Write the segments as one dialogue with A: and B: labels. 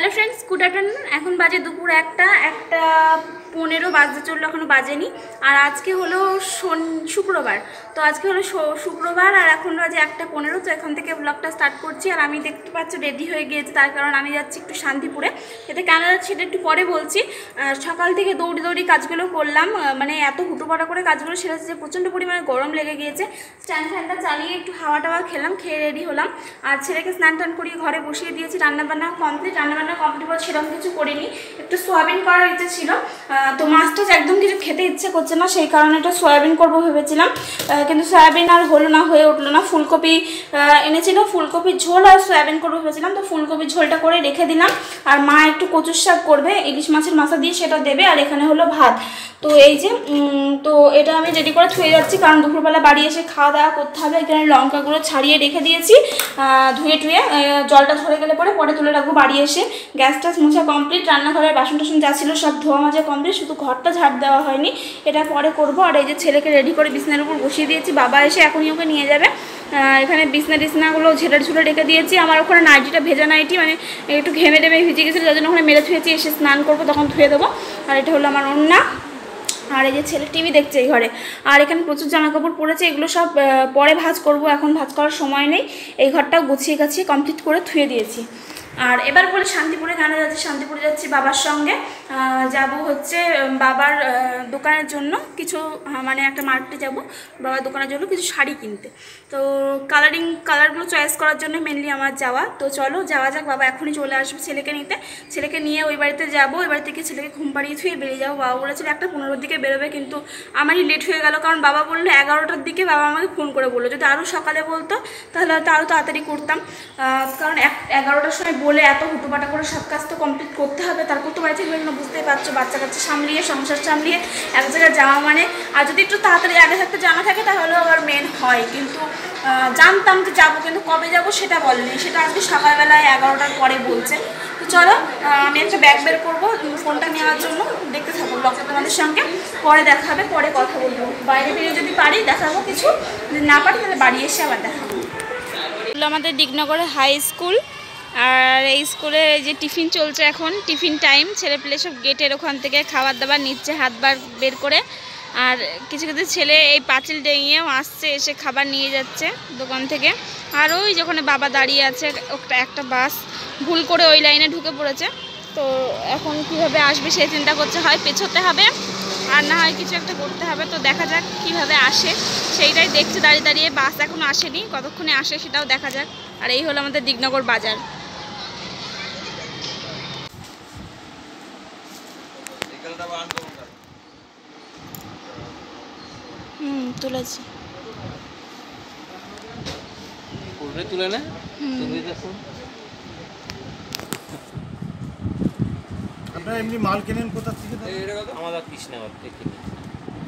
A: Hello friends, good afternoon. এখন বাজে দুপুর একটা 1:15 বাজতে চললো, এখনও বাজেনি। আর আজকে হলো শুক্রবার, তো আজকে হলো শুক্রবার আর এখন বাজে 1:15। তো এখান থেকে ব্লগটা স্টার্ট করছি। আর আমি দেখতে পাচ্ছি রেডি হয়ে গিয়েছি, তার কারণ আমি যাচ্ছি একটু শান্তিপুরে। এতে কেন যাচ্ছি সেটা একটু পরে বলছি। সকাল থেকে দৌড়ি কাজগুলো করলাম, মানে এত হুটোপাটা করে কাজগুলো সেরেছে যে প্রচণ্ড পরিমাণে গরম লেগে গিয়েছে। স্ট্যান্ড ফ্যানটা চালিয়ে একটু হাওয়া টাওয়া খেলাম, খেয়ে রেডি হলাম। আর ছেলেকে স্নান টান করিয়ে ঘরে বসিয়ে দিয়েছি। রান্নাবান্না কমপ্লিট বলে সেরকম কিছু করিনি, একটু সোয়াবিন করার ইচ্ছে ছিল। তো মাছটা একদম কিছু খেতে ইচ্ছে করছে না, সেই কারণে একটু সয়াবিন করবো ভেবেছিলাম, কিন্তু সয়াবিন আর হলো না, হয়ে উঠলো না। ফুলকপি এনেছিল, ফুলকপির ঝোল আর সয়াবিন করবো ভেবেছিলাম, তো ফুলকপির ঝোলটা করে রেখে দিলাম। আর মা একটু কচুর শাক করবে ইলিশ মাছের মাথা দিয়ে, সেটা দেবে। আর এখানে হলো ভাত। তো এই যে তো এটা আমি রেডি করে থুয়ে যাচ্ছি, কারণ দুপুরবেলা বাড়ি এসে খাওয়া দাওয়া করতে হবে। এখানে লঙ্কাগুলো ছাড়িয়ে রেখে দিয়েছি, ধুয়ে টুয়ে জলটা ঝরে গেলে পরে তুলে রাখবো বাড়ি এসে। গ্যাস টাস মোছা কমপ্লিট, রান্নাঘরের বাসন টাসন যা ছিল সব ধোয়া মাজা কমপ্লিট, শুধু ঘরটা ঝাড় দেওয়া হয়নি, এটা পরে করবো। আর এই যে ছেলেকে রেডি করে বিছনার উপর বসিয়ে দিয়েছি, বাবা এসে এখনই ওকে নিয়ে যাবে। এখানে বিছনাগুলো ঝেড়ে ঝুলে রেখে দিয়েছি। আমার ওখানে নাইটিটা ভেজা নাইটি, মানে একটু ঘেমে ভিজে গেছিলো, যার জন্য ওখানে মেরে ধুয়েছি, এসে স্নান করবো তখন ধুয়ে দেবো। আর এটা হলো আমার ওড়না। আর এই যে ছেলে টিভি দেখছে এই ঘরে। আর এখানে প্রচুর জামা কাপড় পড়েছে, এগুলো সব পরে ভাঁজ করব, এখন ভাঁজ করার সময় নেই। এই ঘরটাও গুছিয়ে গাছিয়ে কমপ্লিট করে ধুয়ে দিয়েছি। আর এবার বলে শান্তিপুরে কেন যাচ্ছি, শান্তিপুরে যাচ্ছি বাবার সঙ্গে। যাব হচ্ছে বাবার দোকানের জন্য কিছু, মানে একটা মার্কেটে যাব বাবার দোকানের জন্য কিছু শাড়ি কিনতে। তো কালারগুলো চয়েস করার জন্য মেনলি আমার যাওয়া। তো চলো যাওয়া যাক, বাবা এখনই চলে আসবে ছেলেকে নিতে। ছেলেকে নিয়ে ওই বাড়িতে যাবো, ওই বাড়ি থেকে ছেলেকে ঘুম পাড়িয়ে থুয়ে বেরিয়ে যাবো। বাবা বলেছিল 1:15 দিকে বেরোবে, কিন্তু আমারই লেট হয়ে গেল, কারণ বাবা বললো 11টার দিকে। বাবা আমাকে ফোন করে বললো যদি আরও সকালে বলতো তাহলে হয়তো আরও তাড়াতাড়ি করতাম, কারণ 11টার সময় বলে এত হুটোপাটা করে সব কাজ তো কমপ্লিট করতে হবে। তারপর তো বাড়ি থেকে বেরোনো, বুঝতেই পারছো, বাচ্চা কাচ্চা সামলিয়ে সংসার সামলিয়ে এক জায়গায় যাওয়া মানে। আর যদি একটু তাড়াতাড়ি আগে থাকতে জানা থাকে তাহলেও আবার মেন হয়, কিন্তু জানতাম যে যাবো, কিন্তু কবে যাবো সেটা বলেনি, সেটা আজকে সকালবেলায় 11টার পরে বলছে। তো চলো আমি একটা ব্যাগ বের করবো ফোনটা নেওয়ার জন্য, দেখতে থাকবো ব্লগটা তোমাদের সঙ্গে, পরে দেখা হবে, পরে কথা বলবো। বাইরে বেরিয়ে যদি পারি দেখাবো কিছু, যদি না পারি তাহলে বাড়ি এসে আবার দেখাবো। আমাদের দিগনগরে হাই স্কুল, আর এই স্কুলে যে টিফিন চলছে, এখন টিফিন টাইম। ছেলেপিলে সব গেটের ওখান থেকে খাবার দাবার নিচ্ছে হাত বার বের করে। আর কিছু কিছু ছেলে এই পাঁচিল ডেঙিয়েও আসছে, এসে খাবার নিয়ে যাচ্ছে দোকান থেকে। আর ওই যেখানে বাবা দাঁড়িয়ে আছে একটা বাস ভুল করে ওই লাইনে ঢুকে পড়েছে। তো এখন কীভাবে আসবে সেই চিন্তা করছে, হয় পেছোতে হবে আর না হয় কিছু একটা করতে হবে। তো দেখা যাক কীভাবে আসে, সেইটাই দেখছে দাঁড়িয়ে দাঁড়িয়ে। বাস এখনও আসেনি, কতক্ষণে আসে সেটাও দেখা যাক। আর এই হলো আমাদের দিগনগর বাজার। তুলেছি তুলে না,
B: আপনারা এমনি মাল কেনেন কোথা থেকে?
C: আমাদের কৃষ্ণনগর থেকে কিনি,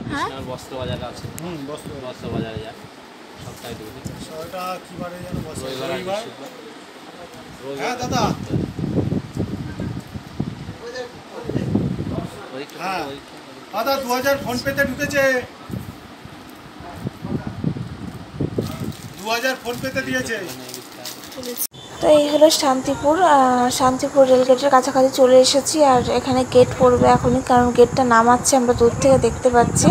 C: কৃষ্ণনগর বস্ত্র বাজার আছে, বস্ত্র বাজারে যায় সপ্তাহে 2 দিন।
B: ওটা কি বারে যেন বসে?
C: রবিবার।
B: হ্যাঁ দাদা, হ্যাঁ দাদা 2000 ফোনপেতে ঢুকেছে, 2000 ফোনপেতে দিয়েছে।
D: তো এই হলো শান্তিপুর রেলগেটের কাছাকাছি চলে এসেছি। আর এখানে গেট পড়বে এখনই, কারণ গেটটা নামাচ্ছে, আমরা দূর থেকে দেখতে পাচ্ছি।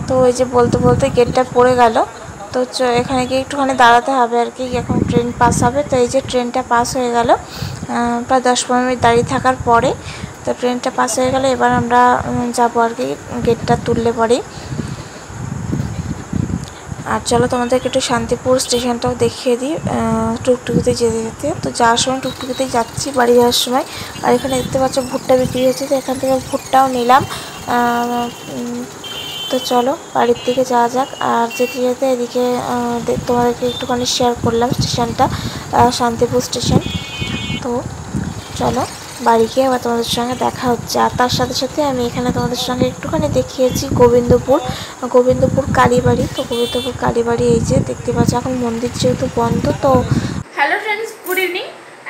D: তো ওই যে বলতে বলতে গেটটা পড়ে গেল। তো এখানে গিয়ে একটুখানি দাঁড়াতে হবে আর কি, এখন ট্রেন পাস হবে। তো এই যে ট্রেনটা পাস হয়ে গেল, প্রায় 10-15 মিনিট দাঁড়িয়ে থাকার পরে। তো ট্রেনটা পাস হয়ে গেল, এবার আমরা যাবো আর কি গেটটা তুললে পরেই। আর চলো তোমাদেরকে একটু শান্তিপুর স্টেশনটাও দেখিয়ে দিই টুকটুকিতে যেতে যেতে। তো যাওয়ার সময় টুকটুকিতেই যাচ্ছি, বাড়ি যাওয়ার সময়। আর এখানে দেখতে পাচ্ছ ভুট্টা বিক্রি হচ্ছে, তো এখান থেকে ভুট্টাও নিলাম। তো চলো বাড়ির দিকে যাওয়া যাক। আর যেতে যেতে এদিকে তোমাদেরকে একটুখানি শেয়ার করলাম স্টেশনটা, শান্তিপুর স্টেশন। তো চলো বাড়ি গিয়ে আবার তোমাদের সঙ্গে দেখা হচ্ছে। আর তার সাথে সাথে আমি এখানে তোমাদের সঙ্গে একটুখানি দেখিয়েছি গোবিন্দপুর কালীবাড়ি। তো গোবিন্দপুর কালীবাড়ি এই যে দেখতে পাচ্ছি, এখন মন্দির যেহেতু বন্ধ। তো
A: হ্যালো ফ্রেন্ডস, গুড ইভিনিং।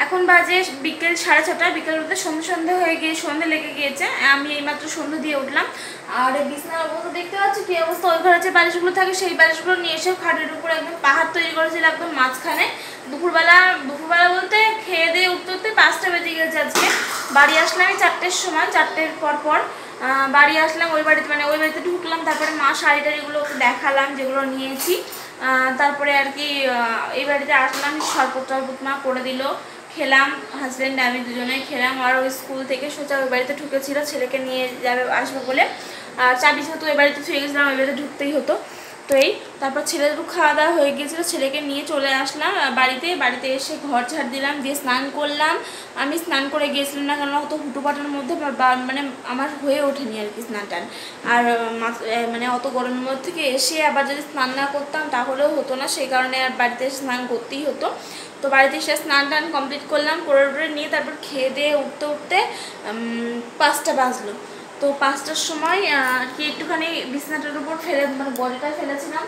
A: এখন বাজে বিকেল 6:30, বিকেল বলতে সন্ধে হয়ে গিয়ে সন্ধে লেগে গিয়েছে। আমি এইমাত্র সন্ধে দিয়ে উঠলাম। আর এই বিছানার অবস্থা দেখতে পাচ্ছি কি অবস্থা। ওই ঘরে যে বালিশগুলো থাকে সেই বালিশগুলো নিয়ে এসে খাটের উপর একদম পাহাড় তৈরি করেছিল একদম মাঝখানে। দুপুরবেলা বলতে খেয়ে দিয়ে উঠতে উঠতে 5টা বেজে গেছে আজকে। বাড়ি আসলাম আমি 4টের সময়, 4টের পর বাড়ি আসলাম। ওই বাড়িতে ঢুকলাম। তারপরে মা শাড়ি টাড়িগুলো দেখালাম যেগুলো নিয়েছি। তারপরে আর কি এই বাড়িতে আসলাম, শরবত মা করে দিল, খেলাম। হাজব্যান্ড আমি দুজনেই খেলাম। আর ওই স্কুল থেকে সোজা ওই বাড়িতে ঢুকেছিল ছেলেকে নিয়ে আসবে বলে। চাবি যেহেতু ওই বাড়িতে ছুঁয়ে গেছিলাম, ওই বাড়িতে ঢুকতেই হতো। তো তারপর ছেলের খাওয়া দাওয়া হয়ে গিয়েছিলো, ছেলেকে নিয়ে চলে আসলাম বাড়িতে এসে ঘর ঝাড় দিলাম, দিয়ে স্নান করলাম। আমি স্নান করে গিয়েছিলাম না, কারণ অত হুটোপাটার মধ্যে মানে আমার হয়ে ওঠেনি আর কি স্নান টান। আর মানে অত গরমের মধ্যে থেকে এসে আবার যদি স্নান না করতাম তাহলেও হতো না, সেই কারণে আর বাড়িতে এসে স্নান করতেই হতো। তো বাড়িতে এসে স্নান টান কমপ্লিট করলাম, করে নিয়ে তারপর খেয়ে দিয়ে উঠতে 5টা বাজলো। তো 5টার সময় আর কি একটুখানি বিছানাটার উপর মানে বডিটা ফেলেছিলাম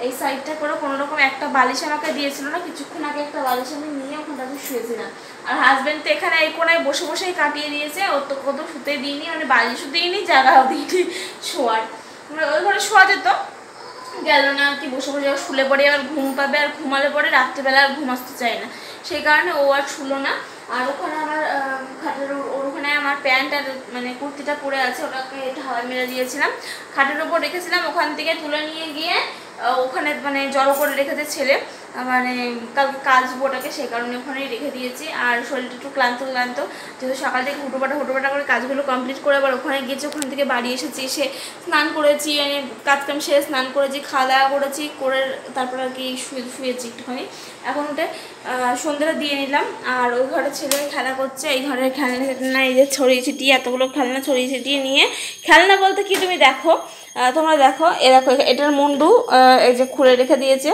A: এই সাইডটা করে। কোনোরকম একটা বালিশ আমাকে দিয়েছিল না, কিছুক্ষণ আগে একটা বালিশ আমি নিয়ে ওখানটাতে শুয়েছিলাম। আর হাজব্যান্ড তো এখানে এই কোনায় বসেই কাটিয়ে দিয়েছে। ওর তো কত শুতে দিইনি, মানে বালিশও দিইনি, জায়গাও দিইনি শোয়ার। ওই ঘরে শোয়া যেত, গেল না আর কি। বসে শুলে পড়ে আবার ঘুম পাবে, আর ঘুমালে পরে রাত্রিবেলা আর ঘুম আসতে চায় না, সেই কারণে ও আর শুলো না। আর ওখানে আমার খাটের ওখানে আমার প্যান্ট আর মানে কুর্তিটা পরে আছে, ওটাকে হাওয়ায় মেরে দিয়েছিলাম, খাটের ওপর রেখেছিলাম। ওখান থেকে তুলে নিয়ে গিয়ে ওখানে মানে জড়ো করে রেখেছে ছেলে, মানে কালকে কাচবো ওটাকে, সেই কারণে ওখানেই রেখে দিয়েছি। আর শরীরটা একটু ক্লান্ত যেহেতু সকাল থেকে হুটোপাটা করে কাজগুলো কমপ্লিট করে আবার ওখানে গিয়েছি। ওখান থেকে বাড়ি এসেছি, এসে স্নান করেছি, মানে কাজকাম সেরে স্নান করেছি, খাওয়া দাওয়া করেছি, করে তারপর আর কি শুয়েছি একটুখানি। এখন উঠে সন্ধ্যাটা দিয়ে নিলাম। আর ওই ঘরে ছেলে খেলা করছে, এই ঘরের খেলনা এই যে ছড়িয়ে ছিটিয়ে এতগুলো খেলনা ছড়িয়ে ছিটিয়ে নিয়ে, খেলনা বলতে কি তুমি দেখো, তোমরা দেখো, দেখো এটার মুন্ডু এই যে খুলে রেখে দিয়েছে।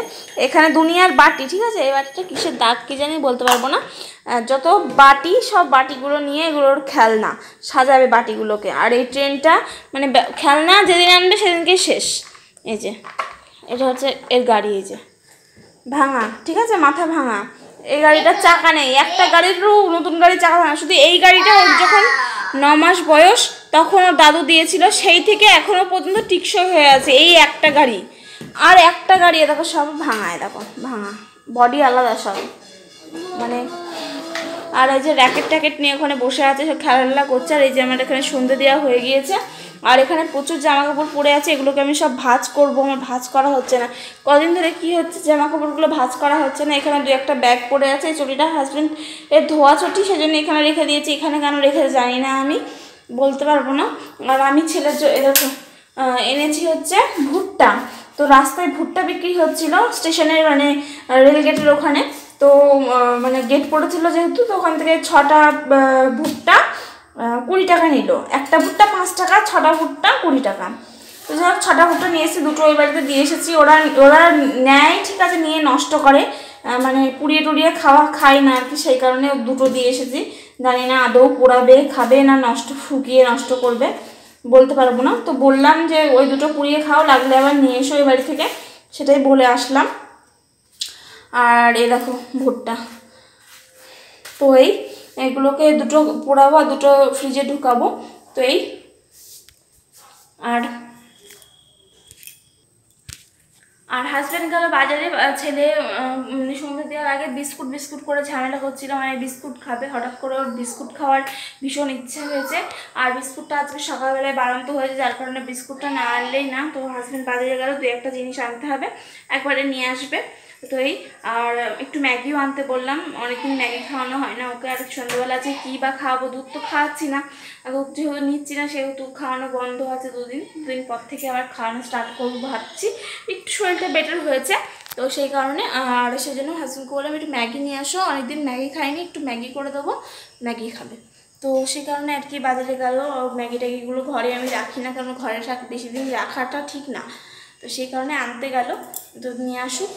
A: এখানে দুনিয়ার বাটি, ঠিক আছে, এই বাটিটা কিসের দাগ কি জানি বলতে পারবো না। যত বাটি সব বাটিগুলো নিয়ে এগুলোর খেলনা সাজাবে বাটিগুলোকে। আর এই ট্রেনটা মানে খেলনা যেদিন আনবে সেদিনকে শেষ। এই যে এটা হচ্ছে এর গাড়ি, এই যে ভাঙা, ঠিক আছে, মাথা ভাঙা। এই গাড়িটার চাকা নেই, একটা গাড়িরও নতুন গাড়ি চাকা ভাঙা। শুধু এই গাড়িটা ওর যখন 9 মাস বয়স তখন ওর দাদু দিয়েছিল, সেই থেকে এখনো পর্যন্ত টিকসই হয়ে আছে এই একটা গাড়ি। আর একটা গাড়ি দেখো সব ভাঙায়, দেখো ভাঙা, বডি আলাদা সব মানে। আর এই যে র্যাকেট নিয়ে ওখানে বসে আছে, সব খেলাধুলা করছে। আর এই যে আমার এখানে সন্ধ্যে দেওয়া হয়ে গিয়েছে। আর এখানে প্রচুর জামা কাপড় পরে আছে, এগুলোকে আমি সব ভাঁজ করবো, আমার ভাঁজ করা হচ্ছে না। কদিন ধরে কি হচ্ছে, জামা কাপড়গুলো ভাঁজ করা হচ্ছে না। এখানে 2-1টা ব্যাগ পড়ে আছে, এই চটিটা হাজব্যান্ড এর ধোয়া চটি, সেজন্য এখানে রেখে দিয়েছি। এখানে কেন রেখে জানি না, আমি বলতে পারবো না। আর আমি ছেলের এরকম এনেছি হচ্ছে ভুট্টা। তো রাস্তায় ভুট্টা বিক্রি হচ্ছিল স্টেশনের মানে রেলগেটের ওখানে। তো মানে গেট পড়েছিল যেহেতু, তো ওখান থেকে 6টা ভুট্টা 20 টাকা নিল। একটা ভুট্টা 5 টাকা, 6টা ভুট্টা 20 টাকা। তো যাই হোক 6টা ভুট্টা নিয়ে এসেছি, 2টো ওই বাড়িতে দিয়ে এসেছি। ওরা নেয়, ঠিক আছে, নিয়ে নষ্ট করে, মানে পুড়িয়ে খায় না আর কি, সেই কারণে 2টো দিয়ে এসেছি। জানি না আদৌ পোড়াবে, খাবে না শুকিয়ে নষ্ট করবে, বলতে পারবো না। তো বললাম যে ওই 2টো পুড়িয়ে খাও, লাগলে আবার নিয়ে এসো ওই বাড়ি থেকে, সেটাই বলে আসলাম। আর এই দেখো ভুট্টা, তো এগুলোকে 2টো পোড়াবো আর 2টো ফ্রিজে ঢুকাবো। তো আর হাজব্যান্ড গেল বাজারে। ছেলে সন্ধ্যে দেওয়ার আগে বিস্কুট করে ঝামেলা করছিল, মানে বিস্কুট খাবে। হঠাৎ করে ওর বিস্কুট খাওয়ার ভীষণ ইচ্ছা হয়েছে। আর বিস্কুটটা আজকে সকালবেলায় বাড়ন্ত হয়েছে, যার কারণে বিস্কুটটা না আনলেই না। তো হাজব্যান্ড বাজারে গেল, 2-1টা জিনিস আনতে হবে, একবারে নিয়ে আসবে। তো আর একটু ম্যাগিও আনতে বললাম, অনেকদিন ম্যাগি খাওয়ানো হয় না ওকে। আর সন্ধ্যাবেলা আছে কী বা খাওয়াবো, দুধ তো খাওয়াচ্ছি না, দুধ যেহেতু নিচ্ছি না সেহেতু খাওয়ানো বন্ধ আছে। দুদিন পর থেকে আবার খাওয়ানো স্টার্ট করবো ভাবছি, একটু শরীরটা বেটার হয়েছে তো সেই কারণে। আর সেই জন্য হাজব্যান্ডকে বললাম একটু ম্যাগি নিয়ে আসো, অনেকদিন ম্যাগি খাইনি, একটু ম্যাগি করে দেবো, ম্যাগি খাবে। তো সেই কারণে আর কি বাজারে গেল। ম্যাগি ট্যাগিগুলো ঘরে আমি রাখি না, কারণ ঘরে বেশি দিন রাখাটা ঠিক না, তো সেই কারণে আনতে গেল, দুধ নিয়ে আসুক।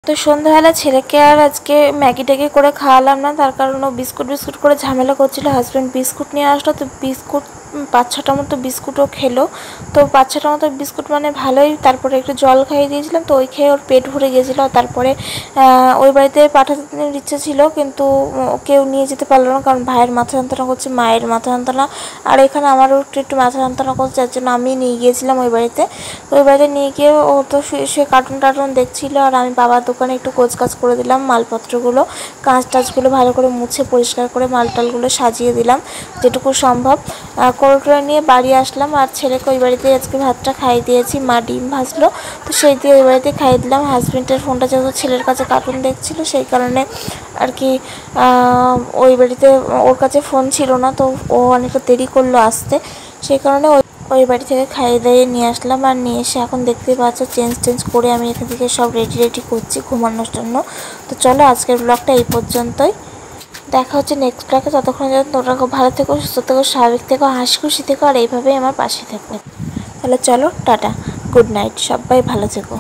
D: তো সন্ধ্যাবেলা ছেলেকে আর আজকে ম্যাগি ট্যাগি করে খাওয়ালাম না, তার কারণ ও বিস্কুট করে ঝামেলা করছিল। হাজব্যান্ড বিস্কুট নিয়ে আসলো, তো বিস্কুট 5-6টা মতো বিস্কুটও খেলো। তো 5-6টা মতো বিস্কুট মানে ভালোই। তারপরে একটু জল খাইয়ে দিয়েছিলাম, তো ওই খেয়ে ওর পেট ভরে গিয়েছিলো। তারপরে ওই বাড়িতে পাঠাতে ইচ্ছে ছিল, কিন্তু কেউ নিয়ে যেতে পারলো না, কারণ ভাইয়ের মাথা যন্ত্রণা করছে, মায়ের মাথা যন্ত্রণা, আর এখানে আমারও একটু মাথা যন্ত্রণা করছে, যার জন্য আমি নিয়ে গিয়েছিলাম ওই বাড়িতে। ওই বাড়িতে নিয়ে গিয়ে ও তো শুয়ে কার্টুন দেখছিল, আর আমি বাবার দোকানে একটু কাজ করে দিলাম, মালপত্রগুলো কাঁচ টাচগুলো ভালো করে মুছে পরিষ্কার করে মালটালগুলো সাজিয়ে দিলাম যেটুকু সম্ভব। করে নিয়ে বাড়ি আসলাম, আর ছেলেকে ওই বাড়িতে আজকে ভাতটা খাইয়ে দিয়েছি। মা ডিম ভাজলো, তো সেই দিয়ে ওই বাড়িতে খাইয়ে দিলাম। হাজব্যান্ডের ফোনটা যেহেতু ছেলের কাছে কার্টুন দেখছিল, সেই কারণে আর কি ওই বাড়িতে ওর কাছে ফোন ছিল না, তো ও অনেকটা দেরি করলো আসতে, সেই কারণে ওই বাড়ি থেকে খাইয়ে দাইয়ে নিয়ে আসলাম। আর নিয়ে এসে এখন দেখতেই পাচ্ছ চেঞ্জ করে আমি এখান থেকে সব রেডি করছি ঘুমানোর জন্য। তো চলো আজকের ব্লগটা এই পর্যন্তই, দেখা হচ্ছে নেক্সট ব্লগে। ততক্ষণ যেন তোমরা খুব ভালো থেকো, সুস্থ থেকো, স্বাভাবিক থেকো, হাসি খুশি থেকো, আর এইভাবেই আমার পাশে থেকো। তাহলে চলো টাটা, গুড নাইট, সবাই ভালো থেকো।